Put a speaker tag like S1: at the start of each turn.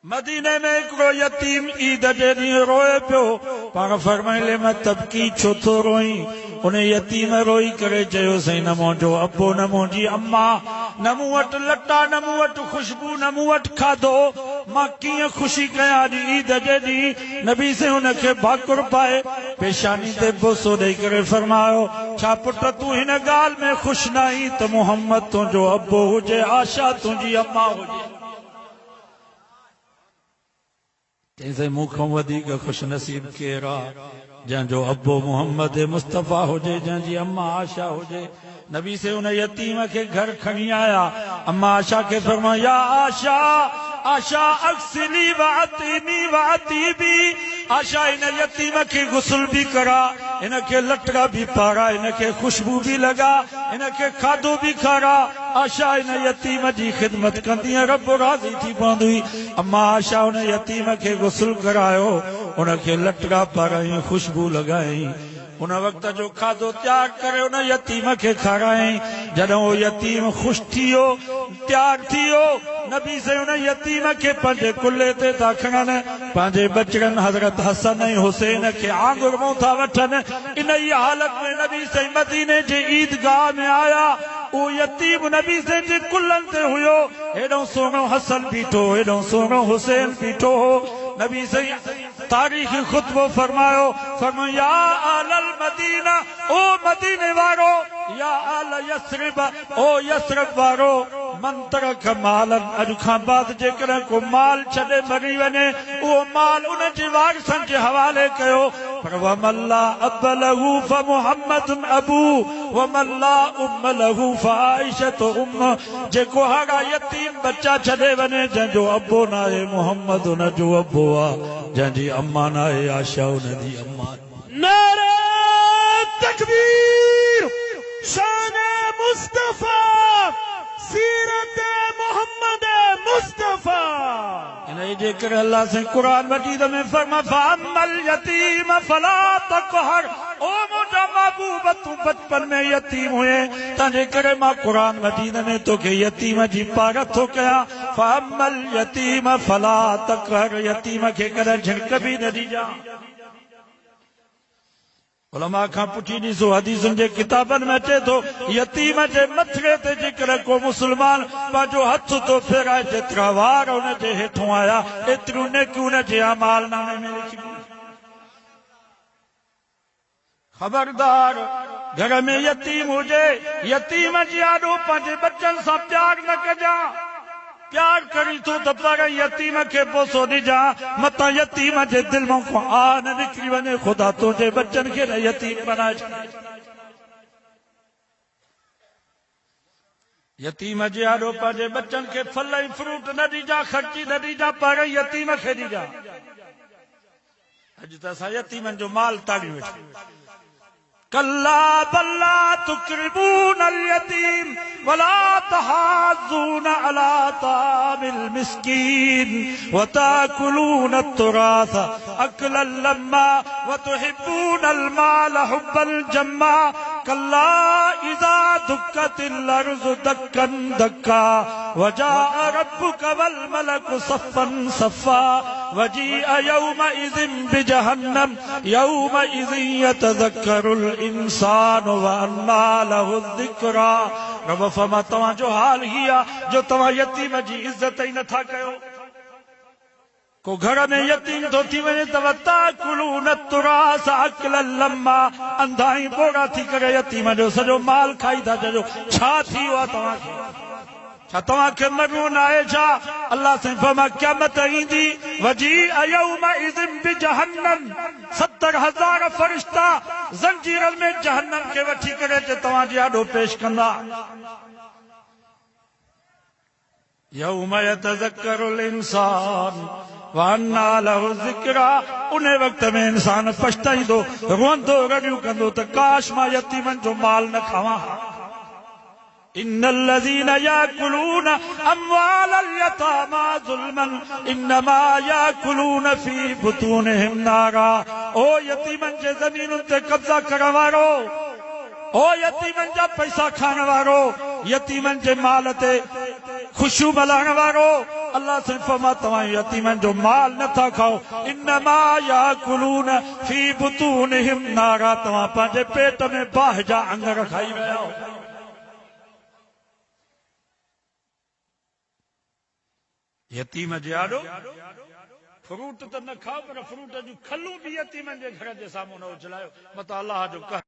S1: मदीने में हिकिड़ो यतीम ईद जे ॾींहुं रोए पियो। पाण फरमाइले मां तबकी छो थो रोई? उन यतीम रोई करे चयो सही न मुंहिंजो अबो न मुंहिंजी अम्मा, न मूं वटि लटा, न मूं वटि खुशबू, न मूं वटि खाधो, मां कीअं ख़ुशी कयां अॼु ईद जे ॾींहुं। नबी से हुनखे भाकुर पाए पेशानी ते बोसो ॾेई करे फरमायो, छा पुट तूं हिन ॻाल्हि में ख़ुशि न आहीं त मोहम्मद तुंहिंजो अबो हुजे, आशा तुंहिंजी अम्मा हुजे? चईं मूंखां वधीक खुश नसीब केरु आहे जंहिंजो अबो मोहम्मद मुस्तफ़ा हुजे, जंहिंजी अम्मा आशा हुजे। नबी से उन यतीम के घर खणी आया। अम्मा आशा के फरमाया, या आशा आशा अक्सली वातीनी वाती भी, आशा इन यतीम के गुस्ल भी करा, इनके लटड़ा भी पारा, इनके खुशबू भी लगा, इनके खाधो भी खारा। आशा इन यतीम जी खिदमत कंदी, रब राज़ी थी पवंदी। अम्मा आशा उन यतीम के गुस्ल करायो, उनके लटड़ा पाराई, खुशबू लगाई, उन वक्त जो खाधो तैयार करे उन यतीम के खाराई। जॾहिं वो यतीम ख़ुशि थियो, तैयार थियो, नबी से उन यतीम के पंहिंजे कुल्हे ते था खणनि, पंहिंजे बचड़नि हज़रत हसन ऐं हुसैन के आंगुर मां था वठनि। इन ई हालत में नबी से मदीने जे ईदगाह में आया। वो यतीम नबी से जे कुल्हनि ते हुयो, हेॾो सोनो हसन बीठो, हेॾो सोनो हुसैन बीठो हो। नबी से तारीख़ी खुतबो फरमायो, फरमायो या आलल मदीना, ओ मदीने वारो, या आल यस्रिब, ओ यस्रिब वारो, मन तरक मालन, अॼु खां बाद जेकॾहिं को माल छॾे मरी वञे, उहो माल उन जे वारिसनि जे हवाले कयो। पर वमल्ला अब लहू फमुहम्मद अबू, वमल्ला उम लहू फाइशत उम, जेको हारा यतीम बच्चा छॾे वञे, जंहिंजो अबो न आहे मोहम्मद उन जो अबो आहे, जंहिंजी अम्मा न आहे आशा उन जी अम्मा।
S2: नारे तकबीर, शान मुस्तफा, सीरत मोहम्मद मुस्तफा।
S1: जेकर अल्लाह से कुरान मजीद में फरमा, फअम्मल यतीम फला तक़हर, ओ मुंहिंजा महबूब तूं बचपन में यतीम हुए, तंहिंजे करे मां कुरान मजीद में तोखे यतीम जी पारत थो कयां। फअम्मल यतीम फला तक़हर, यतीम खे कॾहिं झिड़क बि न ॾिजां। उलमा खां पुछी ॾिसो, हदीसुनि जे किताबनि में अचे थो, यतीम जे मथे ते जेकर को मुस्लमान पंहिंजो हथ तो फेराए, जेतिरा वार उन जे हेठों आया, एतिरियूं नेकियूं उन जे अमाल नामे में लिखियूं। खबरदार, घर में यतीम हुजे, यतीम जी आॾो पंहिंजे बच्चनि सां प्यार न कजां। प्यार करी तो त पर यतीम के बोसो ॾिजां, मतां यतीम जे दिल मां को आ न निकिरी वञे। खुदा तुंहिंजे बच्चनि खे न यतीम बनाए छॾे। यतीम जे आॾो पंहिंजे बच्चनि खे फल ऐं फ्रूट न ॾिजां, ख़र्ची न ॾिजां, पर यतीम खे ॾिजां। अॼु त असां यतीमनि जो माल ताड़ी वेठा। कल्ला बल्ला तुकरिमून अल यतीम वला तहाज़ून अला तामिल मिस्कीन व ताकुलून अत-तुराथ अकलन लम्मा व तुहिब्बून अल माल हुब्बल जम्मा। कल्ला इज़ा दुक्कतिल अर्ज़ु दक्कन दक्का वजाअ रब्बुक वल मलकु सफ़्फ़न सफ़्फ़ा वजीअ यौमइज़िन बिजहन्नम यौमइज़िन यतज़क्करुल इंसान व अन्ना लहु ज़िक्रा। रब फरमा तव्हांजो हाल ही आहे जो तव्हां यतीम जी इज़्ज़त ई नथा कयो। को घर में यतीम तो थी वञे त ताकुलून अत-तुरास अकलन लम्मा, अंधाई बोरा थी करे यतीम जो सॼो माल खाई था। चओ छा थी वियो आहे तव्हांखे? छा तव्हांखे मरणो न आहे छा? अल्लाह से फरमा क़यामत ईंदी, वजीअ यौमइज़िन बिजहन्नम, 70,000 फरिश्ता ज़ंजीरनि में जहन्नम खे वठी करे तव्हांजे आॾो पेश कंदा। यौम यतज़क्करुल इंसान व अन्ना लहु ज़िक्रा, उन वक्त में इंसान पछताईंदो, रोंदो, रड़ियूं कंदो त काश मां यतीमनि जो माल न खावां। इन्नल्लज़ीन याकुलून अम्वालल यतामा ज़ुल्मन इन्नमा याकुलून फी बुतूनिहिम नारा। ओ यतीमनि जे ज़मीनुनि ते कब्ज़ा करण वारो, ओ यतीमनि जा पैसा खाइण वारो, यतीमनि जे माल ते खुशियूं मल्हाइण वारो, अल्लाह से फरमा तवां यतीमन जो माल न था खाओ इन्नमा याकुलून फी बुतूनिहिम नारा तवां पंहिंजे पेट में बाहि जा अंगर खाई विया हो यतीम जे आॾो फ्रूट तो न खाओ पर फ्रूट जूं खलूं भी यतीमनि जे घर जे साम्हूं न उछलायो मत अल्लाह जो